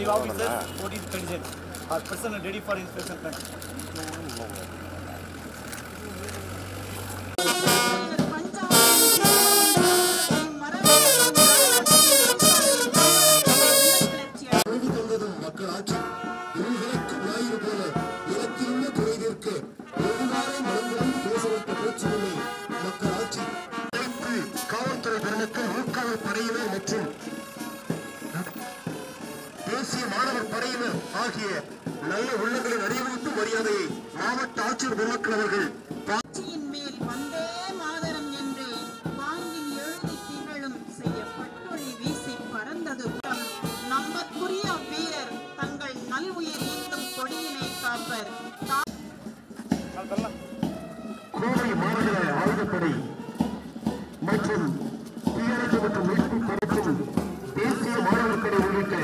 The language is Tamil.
field officers, 14 contingent are present ready for inspection. தேசிய மாணவர் படையினர் ஆகிய நல்ல உள்ளங்களின் அறிவுறுத்தும் மரியாதையை மாவட்ட ஆட்சியர் பெருமக்கள் அவர்கள் ஆட்சியின் மேல் வந்தே மாதரம் என்று பாங்கின் எழுதி திகழும் செய்ய பட்டொழி வீசி பறந்தது நம்பற்குரிய வீரர் தங்கள் நல் உயிர் ஈந்தும் கொடியினை காப்பர். கோவை மாநகர ஆயுதப்படை மற்றும் தீயணைப்பு மற்றும் மீட்பு படைக்கும் தேசிய மாணவர் படை உள்ளிட்ட